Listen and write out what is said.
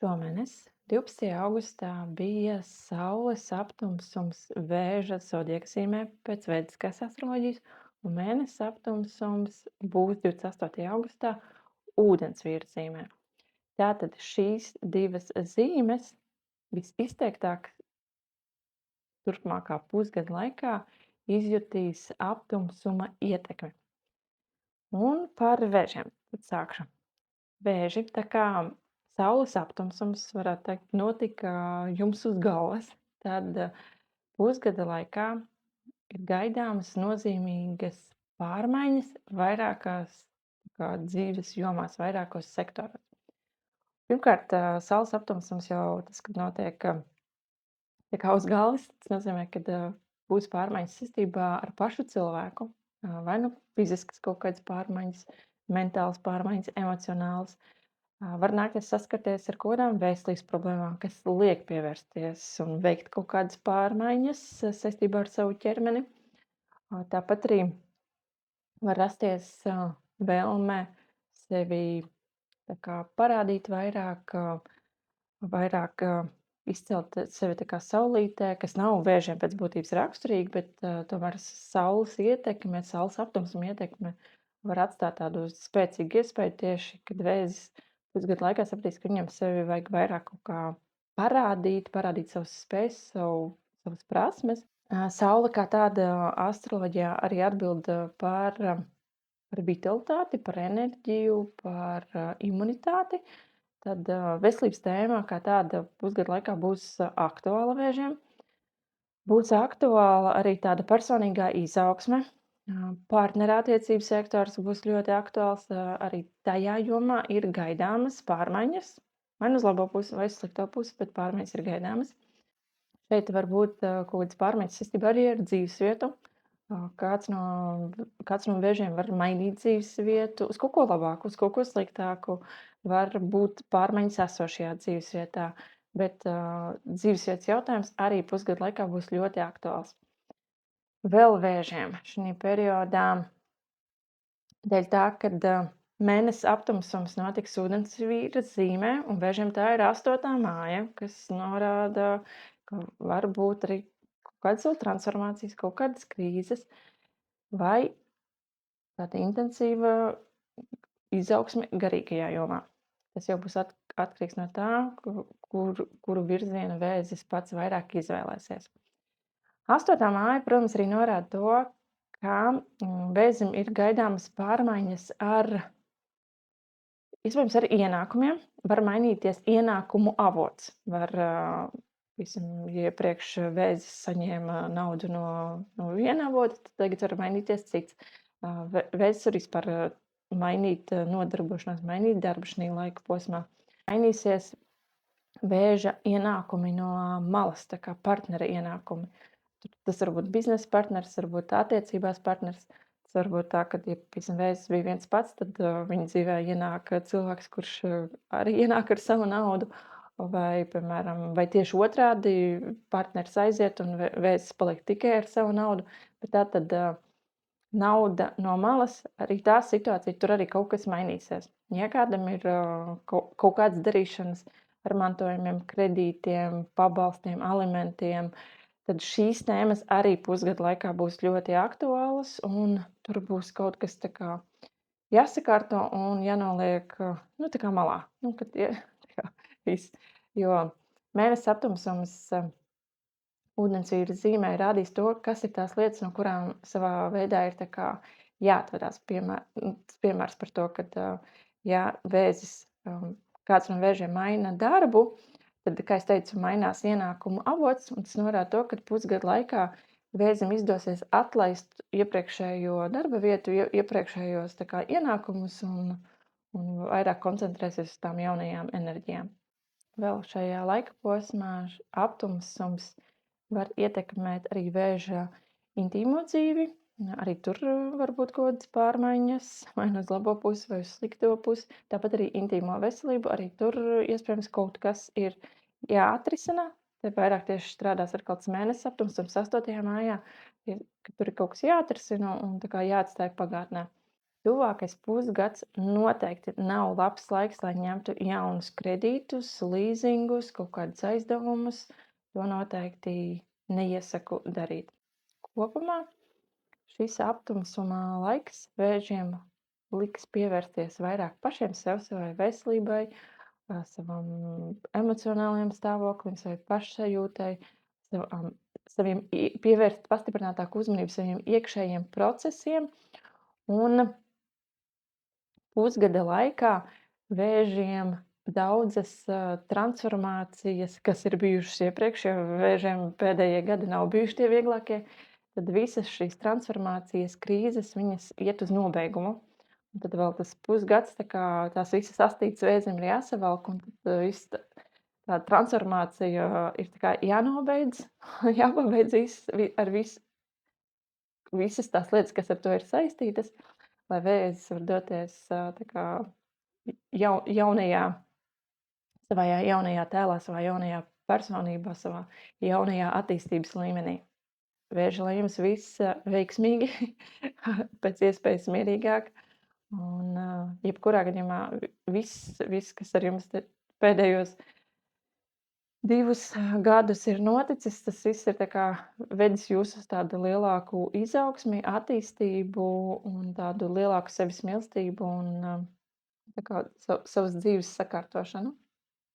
Šomēnes, 12. augustā, bija Saules aptumsums Vēža zodiaka zīmē pēc vediskās astroloģijas, un mēnesis aptumsums būs 28. augustā Ūdensvīra zīmē. Tātad šīs divas zīmes visizteiktāk turpmākā pusgada laikā izjutīs aptumsuma ietekmi. Un par Vēžiem tad sākšu. Vēži, tā kā Saules aptumsums, varētu teikt, notika jums uz galvas, tad pusgada laikā ir gaidāmas nozīmīgas pārmaiņas vairākās dzīves jomās, vairākos sektoros. Pirmkārt, Saules aptumsums jau tas, kad notiek tā kā uz galvas, tas nozīmē, ka būs pārmaiņas saistībā ar pašu cilvēku, vai nu fiziskas kaut kādas pārmaiņas, mentālas pārmaiņas, emocionālas. Var nākties saskarties ar kaut kādām veselības problēmām, kas liek pievērsties un veikt kaut kādas pārmaiņas saistībā ar savu ķermeni. Tāpat arī var rasties vēlme sevi tā kā parādīt vairāk, izcelt sevi tā kā saulītē, kas nav Vēžiem pēc būtības raksturīgi, bet tomēr saules ietekme, saules aptumsuma ietekme var atstāt tādu spēcīgu iespēju tieši, kad Vēzis pusgadu laikā sapratīs, ka viņam sevi vajag vairāk kaut kā parādīt savas spējas, savas prasmes. Saule kā tāda astroloģijā arī atbild par vitalitāti, par enerģiju, par imunitāti. Tad veselības tēma kā tāda pusgadu laikā būs aktuāla Vēžiem. Būs aktuāla arī tāda personīgā izaugsme. Partnerattiecību sektors būs ļoti aktuāls. Arī tajā jomā ir gaidāmas pārmaiņas. Vai nu uz labo pusi, vai uz slikto pusi, bet pārmaiņas ir gaidāmas. Šeit var būt kaut kādas pārmaiņas saistībā arī ar dzīvesvietu. Kāds no Vēžiem var mainīt dzīvesvietu uz kaut ko labāku, uz kaut ko sliktāku. Var būt pārmaiņas esošajā dzīvesvietā, bet dzīvesvietas jautājums arī pusgadu laikā būs ļoti aktuāls. Vēl Vēžiem šī periodā, dēļ tā, kad mēnesis aptumsums notiks Ūdensvīra zīmē, un Vēžiem tā ir 8. māja, kas norāda, ka var būt arī kaut kādas transformācijas, kaut kādas krīzes, vai tāda intensīva izaugsme garīgajā jomā. Tas jau būs atkarīgs no tā, kuru virzienu Vēzis pats vairāk izvēlēsies. 8. māja, protams, arī norāda to, ka Vēzim ir gaidāmas pārmaiņas iespējams ar ienākumiem. Var mainīties ienākumu avots. Var, ja iepriekš Vēzis saņēma naudu no viena avota, tad tagad var mainīties cits. Vēzis var vispār mainīt nodarbošanās, mainīt darbu šī laika posmā. Mainīsies Vēža ienākumi no malas, tā kā partnera ienākumi. Tas var būt biznesa partners, varbūt attiecībās partners. Tas var būt tā, ka, ja Vēzis bija viens pats, tad viņa dzīvē ienāk cilvēks, kurš arī ienāk ar savu naudu. Vai, piemēram, vai tieši otrādi partneris aiziet un Vēzis paliek tikai ar savu naudu. Bet tā tad nauda no malas, arī tā situācija, tur arī kaut kas mainīsies. Ja kādam ir kaut kādas darīšanas ar mantojumiem, kredītiem, pabalstiem, alimentiem, tad šīs tēmas arī pusgadu laikā būs ļoti aktuālas, un tur būs kaut kas tā kā jāsakārto un jānoliek tā kā malā. Kad viss. Jo mēnesis aptumsums Ūdensvīra zīmē rādīs to, kas ir tās lietas, no kurām savā veidā ir tā kā jāatvedās. Piemērs par to, ka ja Vēzis, kāds no Vēžiem maina darbu, tad, kā es teicu, mainās ienākumu avots, un tas norāda to, ka pusgadu laikā Vēzim izdosies atlaist iepriekšējo darba vietu, iepriekšējos tā kā ienākumus un vairāk koncentrēsies uz tām jaunajām enerģijām. Vēl šajā laika posmā aptumsums var ietekmēt arī Vēža intīmo dzīvi. Arī tur var būt kaut kādas pārmaiņas, vai nu uz labo pusi, vai uz slikto pusi. Tāpat arī intīmo veselību, arī tur iespējams kaut kas ir jāatrisina. Te vairāk tieši strādās ar kaut kāds mēnesis aptumsums 8. mājā, ka tur ir kaut kas jāatrisina un tā kā jāatstāj pagātnē. Tuvākais pusgads noteikti nav labs laiks, lai ņemtu jaunus kredītus, līzingus, kaut kādus aizdevumus. To noteikti neiesaku darīt. Kopumā šis aptumsuma laiks Vēžiem liks pievērsties vairāk pašiem sev, savai veselībai, savam emocionālajam stāvoklim, savai pašsajūtai, saviem pievērst pastiprinātāku uzmanību saviem iekšējiem procesiem. Un pusgada laikā Vēžiem daudzas transformācijas, kas ir bijušas iepriekš, jo Vēžiem pēdējie gadi nav bijuši tie vieglākie, tad visas šīs transformācijas, krīzes, viņas iet uz nobeigumu. Un tad vēl tas pusgads, tās visas astītes Vēzim ir jāsavelk, un tad viss tā transformācija ir jānobeidz, jāpabeidz visas tās lietas, kas ar to ir saistītas, lai Vēzis var doties jaunajā, savā jaunajā tēlā, savā jaunajā personībā, savā jaunajā attīstības līmenī. Vēži, lai jums viss veiksmīgi, pēc iespējas mierīgāk. Un jebkurā gadījumā viss, kas ar jums pēdējos 2 gadus ir noticis, tas viss ir vedis jūs uz tādu lielāku izaugsmi, attīstību un tādu lielāku sevis mīlestību un savas dzīves sakārtošanu.